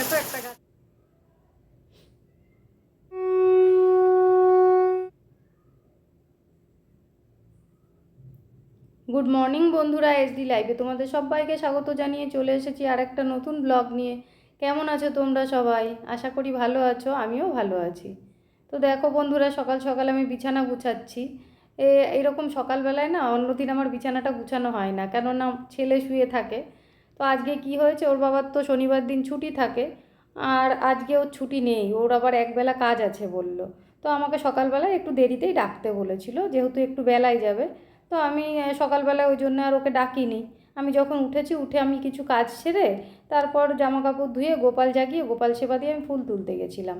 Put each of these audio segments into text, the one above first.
দেখো একটা গাছ। গুড মর্নিং বন্ধুরা, এসডি লাইভে তোমাদের সবাইকে স্বাগত জানিয়ে চলে এসেছি আর একটা নতুন ব্লগ নিয়ে। কেমন আছো তোমরা সবাই? আশা করি ভালো আছো, আমিও ভালো আছি। তো দেখো বন্ধুরা, সকাল সকাল আমি বিছানা গুছাচ্ছি। এইরকম সকালবেলায় না অন্যদিন আমার বিছানাটা গুছানো হয় না, কেননা ছেলে শুয়ে থাকে। তো আজকে কি হয়েছে, ওর বাবার তো শনিবার দিন ছুটি থাকে, আর আজকে ওর ছুটি নেই, ওর আবার একবেলা কাজ আছে বলল। তো আমাকে সকালবেলায় একটু দেরিতেই ডাকতে বলেছিল, যেহেতু একটু বেলায় যাবে। তো আমি সকালবেলা ওই জন্য আর ওকে ডাকিনি। আমি যখন উঠেছি, উঠে আমি কিছু কাজ সেরে তারপর জামা কাপড় ধুয়ে গোপাল জাগিয়ে গোপাল সেবা দিয়ে আমি ফুল তুলতে গেছিলাম।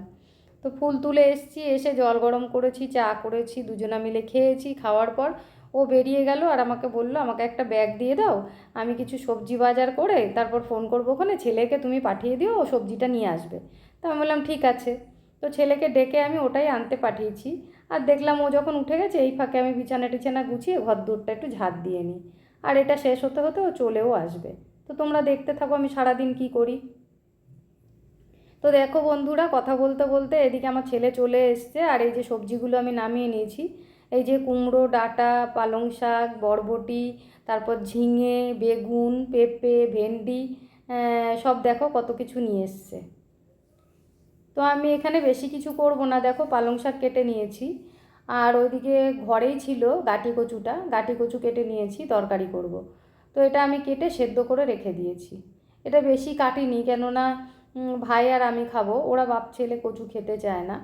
তো ফুল তুলে এসেছি, এসে জল গরম করেছি, চা করেছি, দুজনা মিলে খেয়েছি। খাওয়ার পর ও বেরিয়ে গেল আর আমাকে বলল আমাকে একটা ব্যাগ দিয়ে দাও, আমি কিছু সবজি বাজার করে তারপর ফোন করবো, ওখানে ছেলেকে তুমি পাঠিয়ে দিও, ও সবজিটা নিয়ে আসবে। তো আমি বললাম ঠিক আছে। তো ছেলেকে ডেকে আমি ওটাই আনতে পাঠিয়েছি। আর দেখলাম ও যখন উঠে গেছে, এই ফাঁকে আমি বিছানা টিছানা গুছিয়ে ঘর দূরটা একটু ঝাঁট দিয়ে নিই। আর এটা শেষ হতে হতে ও চলেও আসবে। তো তোমরা দেখতে থাকো আমি সারাদিন কী করি। তো দেখো বন্ধুরা, কথা বলতে বলতে এদিকে আমার ছেলে চলে এসছে, আর এই যে সবজিগুলো আমি নামিয়ে নিয়েছি। এই যে কুমড়ো ডাঁটা, পালং শাক, বরবটি, তারপর ঝিঙে, বেগুন, পেঁপে, ভেন্ডি, সব দেখো কত কিছু নিয়ে এসছে। তো আমি এখানে বেশি কিছু করব না, দেখো পালং শাক কেটে নিয়েছি। আর ওইদিকে ঘরেই ছিল গাঁটি কচু কেটে নিয়েছি, তরকারি করব। তো এটা আমি কেটে সেদ্ধ করে রেখে দিয়েছি। এটা বেশি কাটিনি, কেননা ভাই আর আমি খাবো, ওরা বাপ ছেলে কচু খেতে চায় না।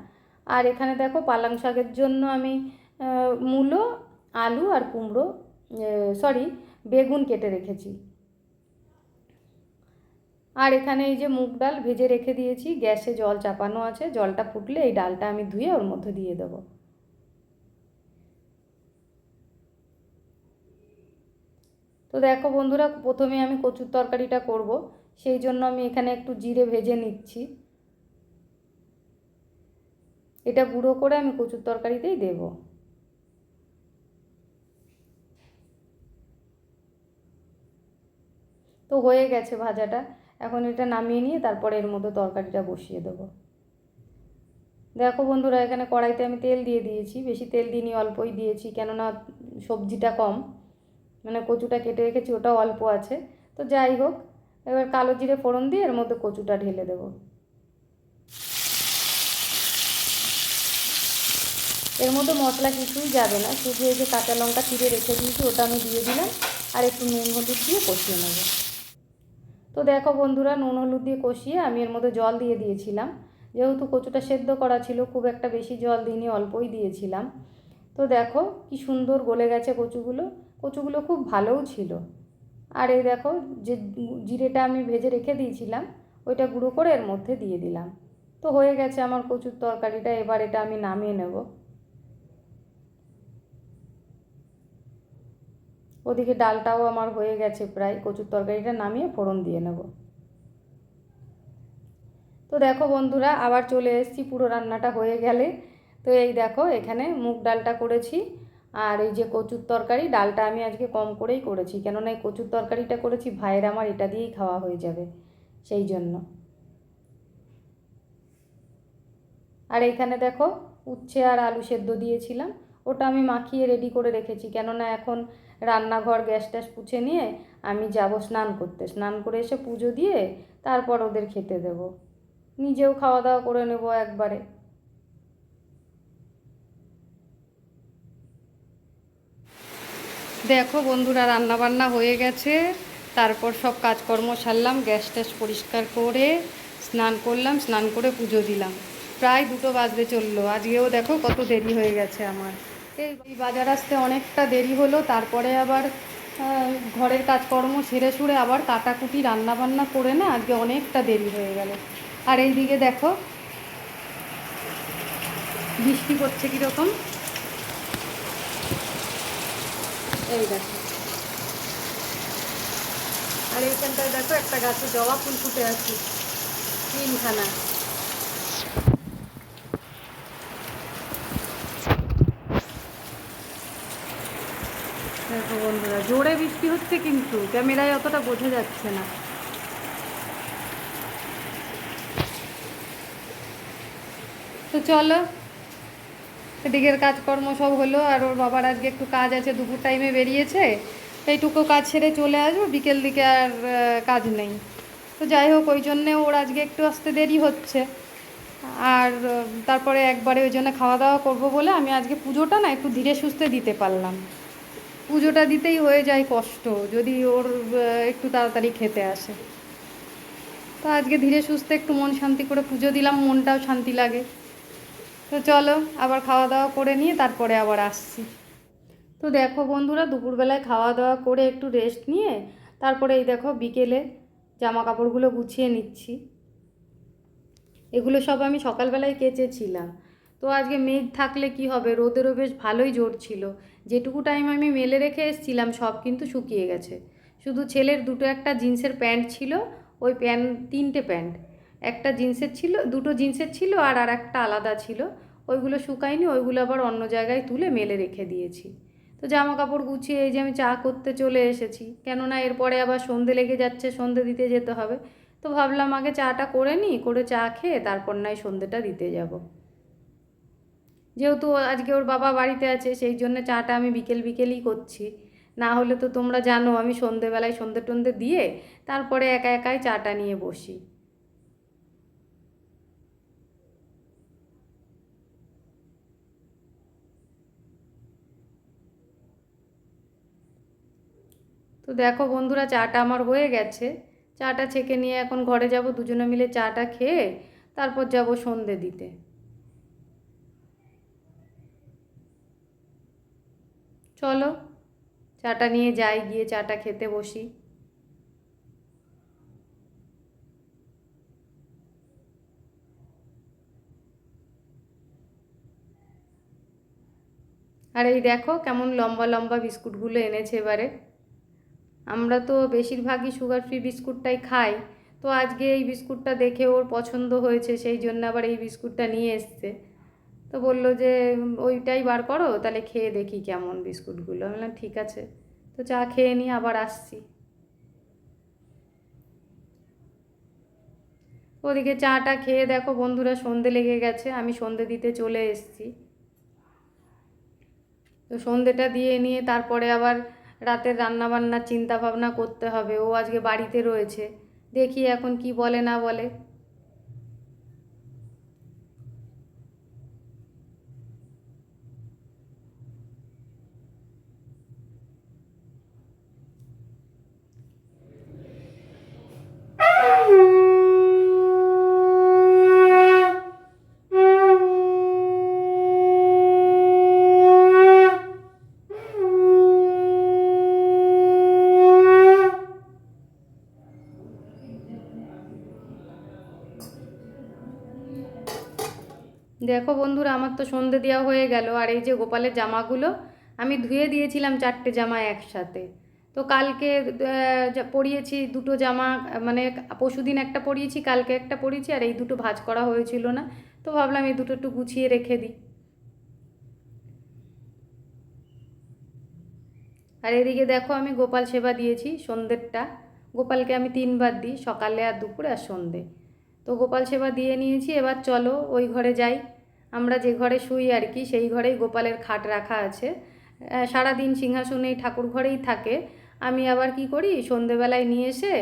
আর এখানে দেখো পালং শাকের জন্য আমি মূলো, আলু আর কুমড়ো, সরি, বেগুন কেটে রেখেছি। আর এখানে এই যে মুগ ডাল ভেজে রেখে দিয়েছি, গ্যাসে জল চাপানো আছে, জলটা ফুটলে এই ডালটা আমি ধুয়ে ওর মধ্যে দিয়ে দেবো। তো দেখো বন্ধুরা, প্রথমে আমি কচুর তরকারিটা করব, সেই জন্য আমি এখানে একটু জিরে ভেজে নিচ্ছি। এটা গুঁড়ো করে আমি কচুর তরকারিতেই দেব। তো হয়ে গেছে ভাজাটা, এখন এটা নামিয়ে নিয়ে তারপরে এর মধ্যে তরকারিটা বসিয়ে দেবো। দেখো বন্ধুরা, এখানে কড়াইতে আমি তেল দিয়ে দিয়েছি, বেশি তেল দিইনি, অল্পই দিয়েছি, কেননা সবজিটা কম, মানে কচুটা কেটে রেখেছি ওটাও অল্প আছে। তো যাই হোক, এবার কালো জিরে ফোড়ন দিয়ে এর মধ্যে কচুটা ঢেলে দেবো। এর মধ্যে মশলা কিছুই যাবে না, শুধু এই যে কাঁচা লঙ্কা চিড়ে রেখে দিয়েছি ওটা আমি দিয়ে দিলাম, আর একটু নুন হলুদ দিয়ে কষিয়ে নেব। তো দেখো বন্ধুরা, নুন হলুদ দিয়ে কষিয়ে আমি এর মধ্যে জল দিয়ে দিয়েছিলাম। যেহেতু কচুটা সেদ্ধ করা ছিল, খুব একটা বেশি জল দিইনি, অল্পই দিয়েছিলাম। তো দেখো কি সুন্দর গলে গেছে কচুগুলো, কচুগুলো খুব ভালোও ছিল। আর এই দেখো, যে জিরেটা আমি ভেজে রেখে দিয়েছিলাম ওইটা গুঁড়ো করে এর মধ্যে দিয়ে দিলাম। তো হয়ে গেছে আমার কচুর তরকারিটা, এবার এটা আমি নামিয়ে নেব। ওদিকে ডালটাও আমার হয়ে গেছে প্রায়, কচুর তরকারিটা নামিয়ে ফোড়ন দিয়ে নেব। তো দেখো বন্ধুরা, আবার চলে এসেছি পুরো রান্নাটা হয়ে গেলে। তো এই দেখো, এখানে মুগ ডালটা করেছি, আর এই যে কচুর তরকারি, ডালটা আমি আজকে কম করেই করেছি, কেননা এই কচুর তরকারিটা করেছি ভাইয়ের আমার এটা দিয়েই খাওয়া হয়ে যাবে, সেই জন্য। আর এইখানে দেখো, উচ্ছে আর আলু সেদ্ধ দিয়েছিলাম, ওটা আমি মাখিয়ে রেডি করে রেখেছি, কেননা এখন রান্নাঘর গ্যাস ট্যাস পুছে নিয়ে আমি যাব স্নান করতে, স্নান করে এসে পুজো দিয়ে তারপর ওদের খেতে দেব, নিজেও খাওয়া দাওয়া করে নেব একবারে। দেখো বন্ধুরা, রান্না বান্না হয়ে গেছে, তারপর সব কাজকর্ম সারলাম, গ্যাস ট্যাস পরিষ্কার করে স্নান করলাম, স্নান করে পুজো দিলাম। প্রায় 2টো বাজতে চললো, আজকেও দেখো কত দেরি হয়ে গেছে আমার। এই বাজার আসতে অনেকটা দেরি হলো, তারপরে আবার ঘরের কাজকর্ম সেরে সুরে আবার কাটাকুটি রান্নাবান্না করে না আজকে অনেকটা দেরি হয়ে গেল। আর এই দিকে দেখো বৃষ্টি করছে কীরকম, এই দেখো। আর এইখানটায় দেখো একটা গাছে জবা ফুল ফুটে আছে, 3খানা। দেখো বন্ধুরা, জোরে বৃষ্টি হচ্ছে, কিন্তু ক্যামেরায় অতটা বোঝা যাচ্ছে না। তো চলো, এদিকের কাজকর্ম সব হলো, আর ওর বাবার আজকে একটু কাজ আছে, দুপুর টাইমে বেরিয়েছে, এইটুকু কাজ সেরে চলে আসবো, বিকেল দিকে আর কাজ নেই। তো যাই হোক, ওই জন্যে ওর আজকে একটু আসতে দেরি হচ্ছে। আর তারপরে একবারে ওই জন্য খাওয়া দাওয়া করবো বলে আমি আজকে পুজোটা না একটু ধীরে সুস্থে দিতে পারলাম। পুজোটা দিতেই হয়ে যায় কষ্ট যদি ওর একটু তাড়াতাড়ি খেতে আসে। তো আজকে ধীরে সুস্থে একটু মন শান্তি করে পুজো দিলাম, মনটাও শান্তি লাগে। তো চলো, আবার খাওয়া দাওয়া করে নিয়ে তারপরে আবার আসছি। তো দেখো বন্ধুরা, দুপুরবেলায় খাওয়া দাওয়া করে একটু রেস্ট নিয়ে তারপরে এই দেখো বিকেলে জামা কাপড়গুলো গুছিয়ে নিচ্ছি। এগুলো সব আমি সকালবেলায় কেচেছিলাম। তো আজকে মেঘ থাকলে কি হবে, রোদেরও বেশ ভালোই জোর ছিল। যেটুকু টাইম আমি মেলে রেখে এসেছিলাম সব কিন্তু শুকিয়ে গেছে। শুধু ছেলের দুটো একটা জিন্সের প্যান্ট ছিল, ওই প্যান্ট, তিনটে প্যান্ট, একটা জিন্সের ছিল, দুটো জিন্সের ছিল, আর একটা আলাদা ছিল, ওইগুলো শুকায়নি, ওইগুলো আবার অন্য জায়গায় তুলে মেলে রেখে দিয়েছি। তো জামা কাপড় গুছিয়ে এই যে আমি চা করতে চলে এসেছি, কেননা এরপরে আবার সন্ধে লেগে যাচ্ছে, সন্ধে দিতে যেতে হবে। তো ভাবলাম আগে চাটা করে নিই, করে চা খেয়ে তারপর নয় সন্ধেটা দিতে যাব। যেহেতু আজকে ওর বাবা বাড়িতে আছে সেই জন্য চাটা আমি বিকেল বিকেলই করছি। না হলে তো তোমরা জানো আমি সন্ধেবেলায় সন্ধে টন্ধে দিয়ে তারপরে একা একাই চাটা নিয়ে বসি। তো দেখো বন্ধুরা, চাটা আমার হয়ে গেছে। চাটা ছেঁকে নিয়ে এখন ঘরে যাব, দুজনে মিলে চাটা খেয়ে তারপর যাব সন্ধে দিতে। চলো, চাটা নিয়ে যাই, গিয়ে চাটা খেতে বসি। আর এই দেখো কেমন লম্বা লম্বা বিস্কুটগুলো এনেছে এবারে। আমরা তো বেশিরভাগই সুগার ফ্রি বিস্কুটটাই খাই। তো আজকে এই বিস্কুটটা দেখে ওর পছন্দ হয়েছে, সেই জন্য আবার এই বিস্কুটটা নিয়ে এসছে। তো বললো যে ওইটাই বার করো, তাহলে খেয়ে দেখি কেমন বিস্কুটগুলো। আমি বললাম ঠিক আছে। তো চা খেয়ে নিয়ে আবার আসছি। ওদিকে চাটা খেয়ে দেখো বন্ধুরা সন্ধে লেগে গেছে, আমি সন্ধে দিতে চলে এসেছি। তো সন্ধেটা দিয়ে নিয়ে তারপরে আবার রাতের রান্নাবান্নার চিন্তা ভাবনা করতে হবে। ও আজকে বাড়িতে রয়েছে, দেখি এখন কি বলে না বলে। দেখো বন্ধুরা, আমার তো সন্ধে দেওয়া হয়ে গেল, আর এই যে গোপালের জামাগুলো আমি ধুয়ে দিয়েছিলাম, চারটে জামা একসাথে। তো কালকে পরিয়েছি দুটো জামা, মানে পরশুদিন একটা পরিয়েছি, কালকে একটা পরিয়েছি, আর এই দুটো ভাঁজ করা হয়েছিল না। তো ভাবলাম এই দুটো একটু গুছিয়ে রেখে দিই। আর এদিকে দেখো আমি গোপাল সেবা দিয়েছি সন্ধ্যেরটা। গোপালকে আমি 3বার দিই, সকালে আর দুপুরে আর সন্ধে। তো গোপাল সেবা দিয়ে নিয়েছি, এবার চলো ওই ঘরে যাই। আমরা যে ঘরে শুই আর কি, সেই ঘরেই গোপালের খাট রাখা আছে। সারাদিন সিংহাসনে ঠাকুর ঘরেই থাকে। আমি আবার কি করি, সন্ধেবেলায় নিয়ে এসে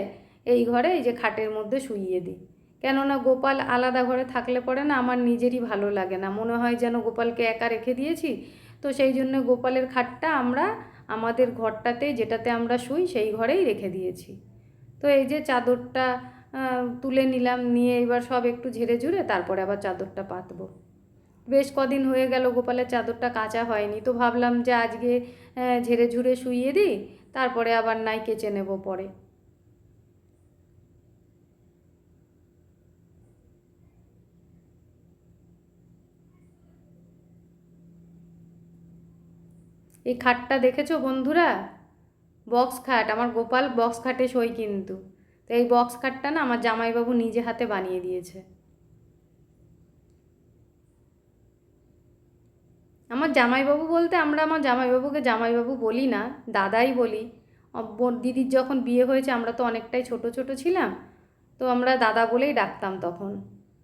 এই ঘরে এই যে খাটের মধ্যে শুইয়ে দিই। কেননা গোপাল আলাদা ঘরে থাকলে পরে না আমার নিজেরই ভালো লাগে না, মনে হয় যেন গোপালকে একা রেখে দিয়েছি। তো সেই জন্য গোপালের খাটটা আমরা আমাদের ঘরটাতে, যেটাতে আমরা শুই, সেই ঘরেই রেখে দিয়েছি। তো এই যে চাদরটা তুলে নিলাম, নিয়ে এবার সব একটু ঝেড়ে ঝুড়ে তারপরে আবার চাদরটা পাতবো। বেশ কদিন হয়ে গেল গোপালের চাদরটা কাচা হয়নি, তো ভাবলাম যে আজকে ঝেড়ে ঝুড়ে শুইয়ে দিই, তারপরে আবার নাই কেচে নেব পরে। এই খাটটা দেখেছো বন্ধুরা, বক্স খাট, আমার গোপাল বক্স খাটে শোয় কিন্তু। তো এই বক্স খাটটা না আমার জামাইবাবু নিজে হাতে বানিয়ে দিয়েছে। আমার জামাইবাবু বলতে আমরা আমার জামাইবাবুকে জামাইবাবু বলি না, দাদাই বলি। দিদির যখন বিয়ে হয়েছে আমরা তো অনেকটাই ছোট ছোট ছিলাম, তো আমরা দাদা বলেই ডাকতাম তখন।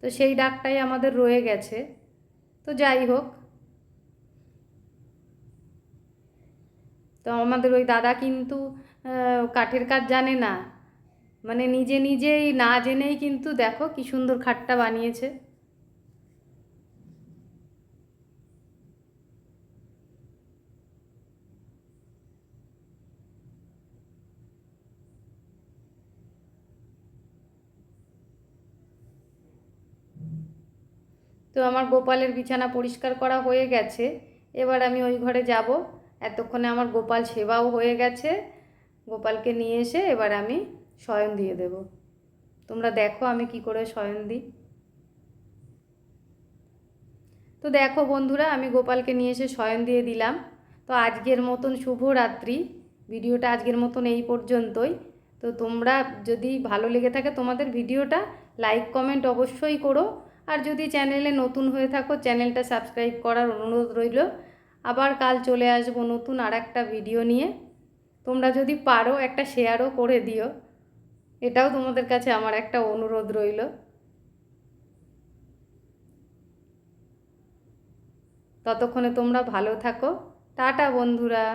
তো সেই ডাকটাই আমাদের রয়ে গেছে। তো যাই হোক, তো আমাদের ওই দাদা কিন্তু কাঠের কাজ জানে না, মানে নিজে নিজেই না জেনেই কিন্তু দেখো কি সুন্দর খাটটা বানিয়েছে। তো আমার গোপালের বিছানা পরিষ্কার করা হয়ে গেছে, এবার আমি ওই ঘরে যাব। এতক্ষণে আমার গোপাল সেবাও হয়ে গেছে, গোপালকে নিয়ে এসে এবার আমি শয়ন দিয়ে দেব। তোমরা দেখো আমি কি করে শয়ন দিই। তো দেখো বন্ধুরা, আমি গোপালকে নিয়ে এসে শয়ন দিয়ে দিলাম। তো আজকের মতন শুভরাত্রি, ভিডিওটা আজকের মতন এই পর্যন্তই। তো তোমরা যদি ভালো লেগে থাকে তোমাদের ভিডিওটা, লাইক কমেন্ট অবশ্যই করো। আর যদি চ্যানেলে নতুন হয়ে থাকো চ্যানেলটা সাবস্ক্রাইব করার অনুরোধ রইল। আবার কাল চলে আসবো নতুন আর একটা ভিডিও নিয়ে। তোমরা যদি পারো একটা শেয়ারও করে দিও, এটাও তোমাদের কাছে আমার একটা অনুরোধ রইল। ততক্ষণে তোমরা ভালো থাকো। টাটা বন্ধুরা।